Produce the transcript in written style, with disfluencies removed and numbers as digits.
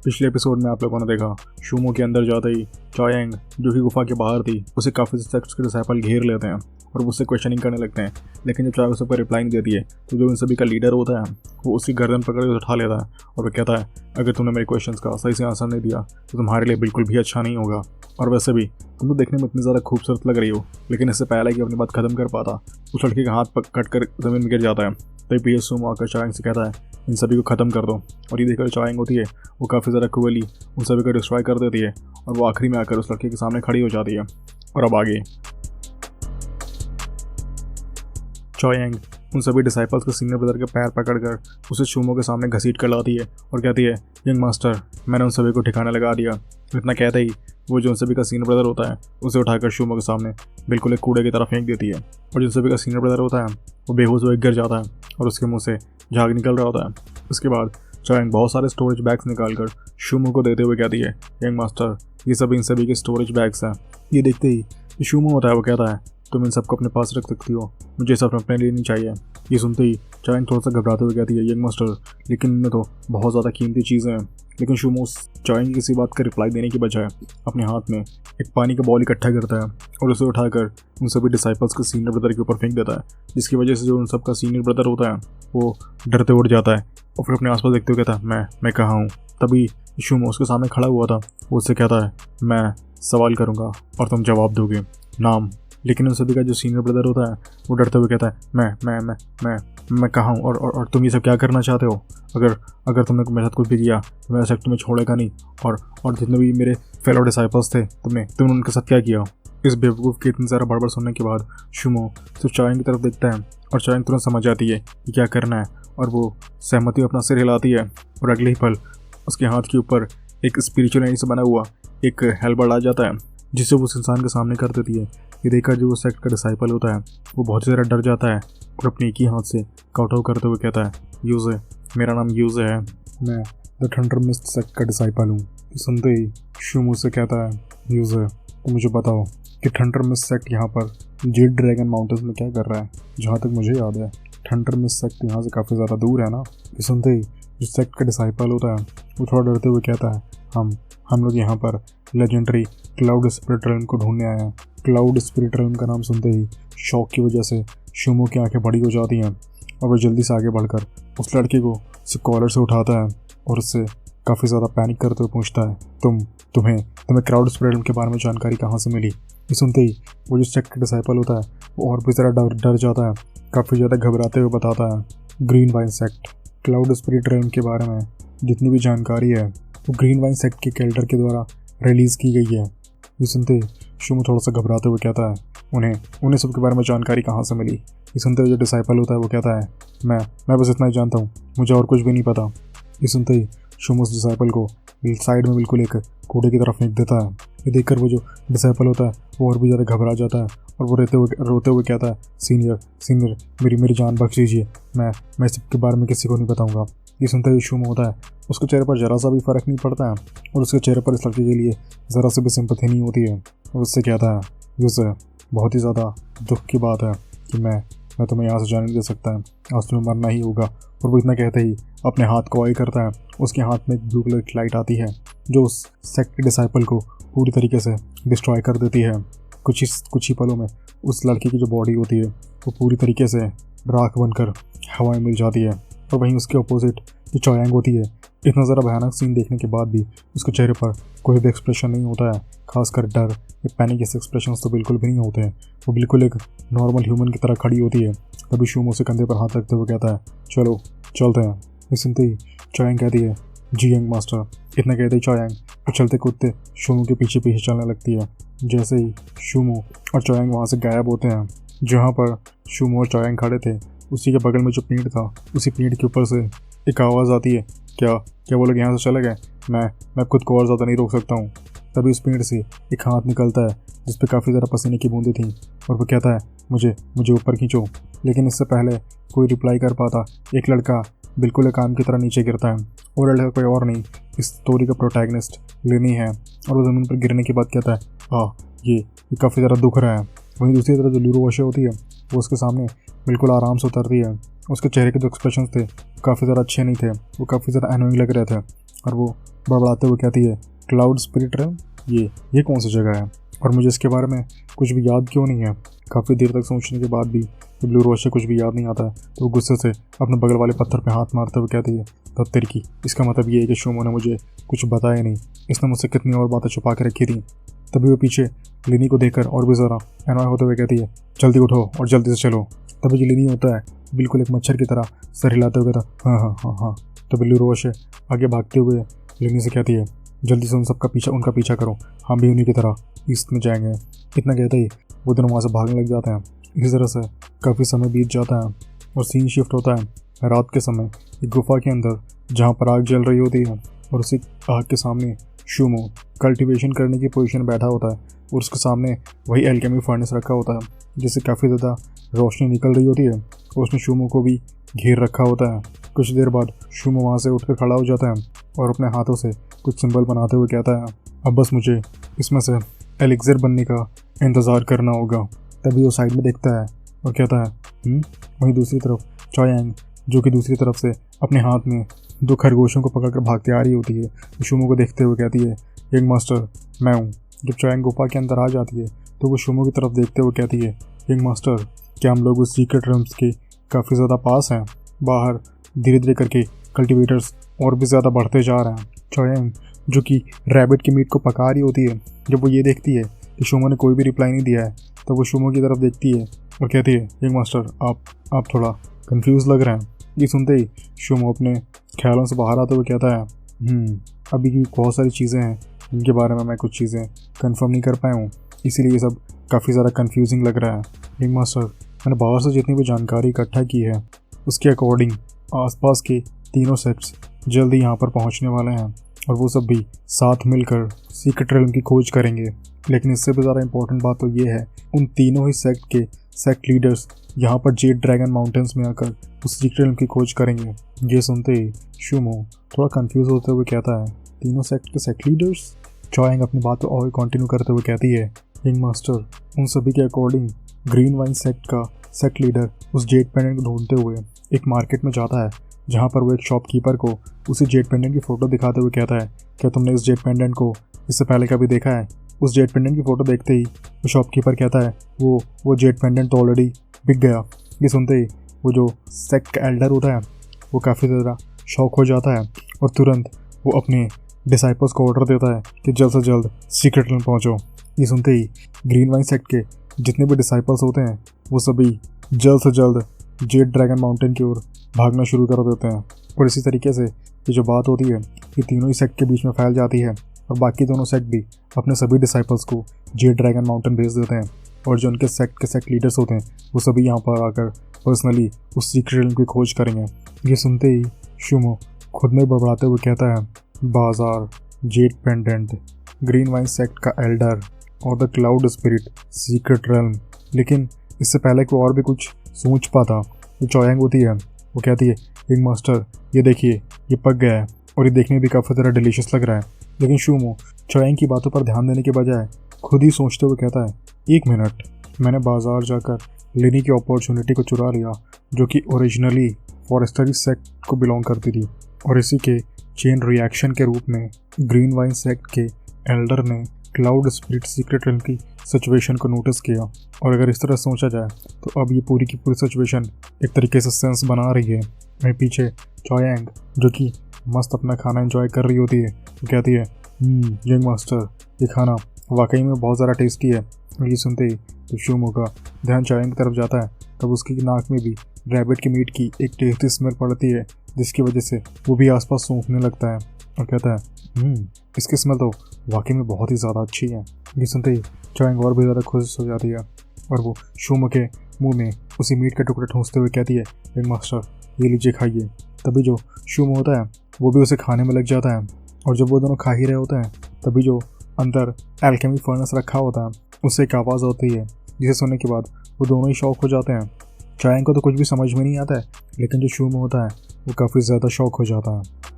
पिछले एपिसोड में आप लोगों ने देखा शूमो के अंदर जाते ही चायांग जो कि गुफा के बाहर थी उसे काफ़ी सेक्ट्स के डिसाइपल घेर लेते हैं और उससे क्वेश्चनिंग करने लगते हैं। लेकिन जब चायांग उसको रिप्लाई नहीं देती है तो जो इन सभी का लीडर होता है वो उसकी गर्दन पकड़ के उठा लेता है और वो कहता है अगर तुमने मेरे क्वेश्चंस का सही से आंसर नहीं दिया तो तुम्हारे लिए बिल्कुल भी अच्छा नहीं होगा। और वैसे भी तुम तो देखने में इतनी ज़्यादा खूबसूरत लग रही हो। लेकिन इससे पहले कि अपनी बात खत्म कर पाता उस लड़के का हाथ कट कर जमीन में गिर जाता है। तभी पीछे सूमो आकर चायांग से कहता है इन सभी को ख़त्म कर दो। और ये देखकर चायांग होती है वो काफ़ी ज़्यादा क्रूअली उन सभी को डिस्ट्रॉय कर देती है और वो आखिरी में आकर उस लड़के के सामने खड़ी हो जाती है। और अब आगे चायांग उन सभी डिसाइपल्स के सीनियर ब्रदर के पैर पकड़कर उसे शूमो के सामने घसीट कर लाती है और कहती है यंग मास्टर मैंने उन सभी को ठिकाने लगा दिया। इतना कहते ही वो जो उन सभी का सीनियर ब्रदर होता है उसे उठाकर शूमो के सामने बिल्कुल एक कूड़े की तरफ फेंक देती है। और जो सभी का सीनियर ब्रदर होता है वो बेहोश होकर गिर जाता है और उसके मुंह से झाग निकल रहा होता है। इसके बाद चायांग बहुत सारे स्टोरेज बैग्स निकालकर शूमो को देते हुए कहती है यंग मास्टर ये सब इन सभी के स्टोरेज बैग्स हैं। ये देखते ही जो शूमो होता है वो कहता है तुम इन सबको अपने पास रख सकती हो, मुझे सब अपने लिए नहीं चाहिए। ये सुनते ही चायांग थोड़ा सा घबराते हुए कहती है यंग मास्टर लेकिन इनमें तो बहुत ज़्यादा कीमती चीज़ें हैं। लेकिन शूमो चायांग की किसी बात का रिप्लाई देने की बजाय अपने हाथ में एक पानी का बॉल इकट्ठा करता है और उसे उठाकर उन सभी डिसाइपल्स के सीनियर ब्रदर के ऊपर फेंक देता है, जिसकी वजह से जो उन सब का सीनियर ब्रदर होता है वो डरते उड़ जाता है और फिर अपने आसपास देखते हुए कहता है मैं कहाँ हूँ। तभी शूमो उसके सामने खड़ा हुआ था वो उससे कहता है मैं सवाल करूँगा और तुम जवाब दोगे नाम। लेकिन उन सभी का जो सीनियर ब्रदर होता है वो डरते हुए कहता है मैं कहाँ हूँ और तुम ये सब क्या करना चाहते हो। अगर तुमने मेरे साथ कुछ भी किया तो मेरा सेक्ट तुम्हें छोड़ेगा नहीं। और जितने भी मेरे फेलो डिसाइपल्स थे तुमने उनके साथ क्या किया। इस बेवकूफ़ की इतनी सारा बड़बड़ सुनने के बाद शूमो सिर्फ चायांग की तरफ देखता है और चायांग तुरंत समझ जाती है कि क्या करना है और वो सहमति अपना सिर हिलाती है। और अगले ही पल उसके हाथ के ऊपर एक स्पिरिचुअल एनर्जी से बना हुआ एक हेलबर्ड आ जाता है जिससे वो उस इंसान के सामने कर देती है। ये देखकर जो वो सेक्ट का डिसाइपल होता है वो बहुत ज़्यादा डर जाता है और अपने एक ही हाथ से काउट करते हुए कहता है यूज़े मेरा नाम यूज़े है, मैं द थंडर मिस्ट सेक्ट का डिसाइपल हूँ। तो सुनते ही शूमो से कहता है यूज़े तो मुझे बताओ कि थंडर मिस्ट सेक्ट यहाँ पर जेड ड्रैगन माउंटेन्स में क्या कर रहा है। जहाँ तक मुझे याद है थंडर मिस्ट सेक्ट यहाँ से काफ़ी ज़्यादा दूर है ना। तो सुनते ही जो सेक्ट का डिसाइपल होता है वो थोड़ा डरते हुए कहता है हम लोग यहाँ पर लेजेंडरी क्लाउड स्पिरिट रेल्म को ढूंढने आए हैं। क्लाउड स्पिरिट रेल्म का नाम सुनते ही शौक की वजह से शूमो की आंखें बड़ी हो जाती हैं और वह जल्दी से आगे बढ़कर उस लड़के को उससे कॉलर से उठाता है और उससे काफ़ी ज़्यादा पैनिक करते हुए पूछता है तुम्हें क्लाउड स्पिरिट रेल्म के बारे में जानकारी कहाँ से मिली। ये सुनते ही वो जो सेक्ट का डिसाइपल होता है वो और भी ज़्यादा डर जाता है, काफ़ी ज़्यादा घबराते हुए बताता है green wine sect cloud spirit realm के बारे में जितनी भी जानकारी है वो ग्रीन वाइन सेक्ट के कैल्डर के द्वारा रिलीज़ की गई है। ये सुनते शूमो थोड़ा सा घबराते हुए कहता है उन्हें सबके बारे में जानकारी कहाँ से मिली। ये सुनते हुए जो डिसाइपल होता है वो कहता है मैं बस इतना ही जानता हूँ, मुझे और कुछ भी नहीं पता। ये सुनते ही शूमो उस डिसाइपल को साइड में बिल्कुल एक कूड़े की तरफ फेंक देता है। ये देखकर वो जो डिसाइपल होता है वो और भी ज़्यादा घबरा जाता है और वो रोते हुए कहता है सीनियर मेरी जान बख्श दीजिए, मैं सबके बारे में किसी को नहीं बताऊँगा। ये सुनते हुए शूमो होता है उसके चेहरे पर ज़रा सा भी फ़र्क नहीं पड़ता है और उसके चेहरे पर इस लड़के के लिए ज़रा सी भी सिंपैथी नहीं होती है और उससे कहता है यूज़े बहुत ही ज़्यादा दुख की बात है कि मैं तुम्हें यहाँ से जाने नहीं दे सकता है, आज तुम्हें मरना ही होगा। और वो इतना कहते ही अपने हाथ को ऑयल करता है, उसके हाथ में एक ब्लू कलर की लाइट आती है जो उस सेक्ट डिसाइपल को पूरी तरीके से डिस्ट्रॉय कर देती है। कुछ ही पलों में उस लड़की की जो बॉडी होती है वो पूरी तरीके से राख बनकर हवा में मिल जाती है। और वहीं उसके अपोजिट जो चायांग होती है इतना ज़रा भयानक सीन देखने के बाद भी उसके चेहरे पर कोई भी एक्सप्रेशन नहीं होता है, खासकर डर या पैनिक जैसे एक्सप्रेशंस तो बिल्कुल भी नहीं होते हैं। वो बिल्कुल एक नॉर्मल ह्यूमन की तरह खड़ी होती है। तभी शूमो से कंधे पर हाथ रखते हुए कहता है चलो चलते हैं। ये सुनते ही चायांग कहती है जी यंग मास्टर। इतना कहते ही चायांग तो चलते कूदते शूमो के पीछे चलने लगती है। जैसे ही शूमो और चायांग वहाँ से गायब होते हैं, जहाँ पर शूमो और चायांग खड़े थे उसी के बगल में जो पेड़ था उसी पेड़ के ऊपर से एक आवाज़ आती है क्या वो लोग यहाँ से चले गए, मैं खुद को और ज़्यादा नहीं रोक सकता हूँ। तभी उस पेड़ से एक हाथ निकलता है जिस पर काफ़ी ज़्यादा पसीने की बूंदें थीं और वो कहता है मुझे ऊपर खींचो। लेकिन इससे पहले कोई रिप्लाई कर पाता एक लड़का बिल्कुल एक आम की तरह नीचे गिरता है और लड़का कोई और नहीं इस स्टोरी का प्रोटैगनिस्ट लेनी है। और वो ज़मीन पर गिरने के बाद कहता है ये काफ़ी ज़्यादा दुख रहा है। वहीं दूसरी तरफ जो लूरो वशे होती है वो उसके सामने बिल्कुल आराम से उतरती है। उसके चेहरे के जो एक्सप्रेशन थे काफ़ी ज़्यादा अच्छे नहीं थे, वो काफ़ी ज़्यादा एनोइंग लग रहे थे। और वो बड़बड़ाते हुए कहती है, क्लाउड स्पिरिट रेल्म, ये कौन सी जगह है और मुझे इसके बारे में कुछ भी याद क्यों नहीं है। काफ़ी देर तक सोचने के बाद भी ब्लू रोज से कुछ भी याद नहीं आता है तो वो गुस्से से अपने बगल वाले पत्थर पे हाथ मारते हुए कहती है, तब तेरी की, इसका मतलब ये है कि शोमो ने मुझे कुछ बताया नहीं, इसने मुझसे कितनी और बातें छुपा के रखी थी। तभी वो पीछे लिनी को देखकर और भी ज़रा एनॉय होते हुए कहती है, जल्दी उठो और जल्दी से चलो। तभी जो लिनी होता है बिल्कुल एक मच्छर की तरह सर हिलाते हुए कहता, हाँ हाँ हाँ हाँ। तो बिल्लू रोश आगे भागते हुए लिनी से कहती है, जल्दी से उनका पीछा करो, हम भी उन्हीं की तरह ईस्ट में जाएंगे। इतना कहते ही वो दोनों वहाँ से भागने लग जाते हैं। इसी तरह से काफ़ी समय बीत जाता है और सीन शिफ्ट होता है रात के समय एक गुफा के अंदर जहाँ पर आग जल रही होती है और उसी आग के सामने शूमो कल्टीवेशन करने की पोजीशन में बैठा होता है और उसके सामने वही एल्केमी फर्नेस रखा होता है जिससे काफ़ी ज़्यादा रोशनी निकल रही होती है और उसने शूमो को भी घेर रखा होता है। कुछ देर बाद शूमो वहाँ से उठकर खड़ा हो जाता है और अपने हाथों से कुछ सिंबल बनाते हुए कहता है, अब बस मुझे इसमें से एलिक्सर बनने का इंतज़ार करना होगा। तभी वो साइड में देखता है और कहता है, वहीं दूसरी तरफ चॉयांग जो कि दूसरी तरफ से अपने हाथ में 2 खरगोशों को पकड़कर भागते आ रही होती है, शूमो को देखते हुए कहती है, यंग मास्टर मैं हूँ। जब चॉयांग गुफा के अंदर आ जाती है तो वो शूमो की तरफ देखते हुए कहती है, यंग मास्टर क्या हम लोग उस सीक्रेट रूम्स के काफ़ी ज़्यादा पास हैं? बाहर धीरे धीरे करके कल्टीवेटर्स और भी ज़्यादा बढ़ते जा रहे हैं। चॉयांग जो कि रैबिट की मीट को पका रही होती है, जब वो ये देखती है कि शूमो ने कोई भी रिप्लाई नहीं दिया है तो वो शूमो की तरफ देखती है और कहती है, यंग मास्टर आप थोड़ा कंफ्यूज लग रहे हैं। ये सुनते ही शूमो अपने ख्यालों से बाहर आते हुए कहता है, अभी भी बहुत सारी चीज़ें हैं जिनके बारे में मैं कुछ चीज़ें कंफर्म नहीं कर पाया हूँ, इसीलिए ये सब काफ़ी ज़्यादा कंफ्यूजिंग लग रहा है। यंग मास्टर मैंने बाहर से जितनी भी जानकारी इकट्ठा की है उसके अकॉर्डिंग आसपास के तीनों सेक्ट्स जल्द ही यहाँ पर पहुँचने वाले हैं और वो सब भी साथ मिलकर सीक्रेट रेल्म की खोज करेंगे। लेकिन इससे भी ज़्यादा इंपॉर्टेंट बात तो ये है, उन तीनों ही सेक्ट के सेक्ट लीडर्स यहाँ पर जेड ड्रैगन माउंटेन्स में आकर उस सीक्रेट रेल्म की खोज करेंगे। ये सुनते ही शूमो थोड़ा कंफ्यूज होते हुए कहता है, तीनों सेक्ट के सेक्ट लीडर्स? चॉयांग अपनी बात को और कंटिन्यू करते हुए कहती है, यंग मास्टर उन सभी के अकॉर्डिंग ग्रीन वाइन सेक्ट का सेक्ट लीडर उस जेड पेंडेंट को ढूंढते हुए एक मार्केट में जाता है जहाँ पर वो एक शॉपकीपर को उसी जेड पेंडेंट की फ़ोटो दिखाते हुए कहता है, क्या तुमने इस जेड पेंडेंट को इससे पहले कभी देखा है? उस जेड पेंडेंट की फ़ोटो देखते ही वो शॉपकीपर कहता है, वो जेड पेंडेंट तो ऑलरेडी बिक गया। ये सुनते ही वो जो सेक्ट का एल्डर होता है वो काफ़ी ज़्यादा शॉक हो जाता है और तुरंत वो अपने डिसाइपल्स को ऑर्डर देता है कि जल्द से जल्द सीक्रेट रूम पहुँचो। ये सुनते ही ग्रीन वाइन सेक्ट के जितने भी डिसाइपल्स होते हैं वो सभी जल्द से जल्द जेड ड्रैगन माउंटेन की ओर भागना शुरू कर देते हैं और इसी तरीके से ये जो बात होती है ये तीनों ही सेक्ट के बीच में फैल जाती है और बाकी दोनों सेक्ट भी अपने सभी डिसाइपल्स को जेड ड्रैगन माउंटेन भेज देते हैं और जो उनके सेक्ट के सेक्ट लीडर्स होते हैं वो सभी यहाँ पर आकर पर्सनली उस सीक्रेट रूम की खोज करेंगे। ये सुनते ही शूमो खुद में बड़बड़ाते हुए कहता है, बाजार, Z pendant, green wine sect का एल्डर और the cloud spirit, secret realm. लेकिन इससे पहले कोई और भी कुछ सोच पाता जो चॉयांग होती है वो कहती है, यंग मास्टर ये देखिए ये पक गया है और ये देखने में भी काफ़ी ज़्यादा डिलीशियस लग रहा है। लेकिन शूमो चॉयांग की बातों पर ध्यान देने के बजाय खुद ही सोचते हुए कहता है, 1 मिनट, मैंने बाजार जाकर लेनी की अपॉर्चुनिटी को चुरा लिया जो कि ओरिजिनली फॉरेस्टरी सेक्ट को बिलोंग करती थी और इसी के चेन रिएक्शन के रूप में ग्रीन वाइन सेक्ट के एल्डर ने क्लाउड स्पिरिट सीक्रेट रेल्म की सिचुएशन को नोटिस किया और अगर इस तरह सोचा जाए तो अब ये पूरी की पूरी सिचुएशन एक तरीके से सेंस बना रही है। वहीं पीछे चॉयांग जो कि मस्त अपना खाना एंजॉय कर रही होती है वो कहती है, यंग मास्टर ये खाना वाकई में बहुत ज़्यादा टेस्टी है। ये सुनते ही तो शूमो का ध्यान चॉयांग की तरफ जाता है तब उसकी नाक में भी रैबिट की मीट की एक टेस्टी स्मेल पड़ती है जिसकी वजह से वो भी आसपास सूंघने लगता है और कहता है, इसकी स्मेल तो वाकई में बहुत ही ज़्यादा अच्छी है। ये सुनते ही चॉयांग और भी ज़्यादा खुश हो जाती है और वो शूमो के मुंह में उसी मीट के टुकड़े ठूंसते हुए कहती है, यंग मास्टर ये लीजिए खाइए। तभी जो शूमो होता है वो भी उसे खाने में लग जाता है और जब वो दोनों खा ही रहे होते हैं तभी जो अंदर एल्केमी फर्नेस रखा होता है उससे एक आवाज़ होती है जिसे सुनने के बाद वो दोनों ही शॉक हो जाते हैं। चॉयांग को तो कुछ भी समझ में नहीं आता है लेकिन जो शूमो होता है वो काफ़ी ज़्यादा शॉक हो जाता है।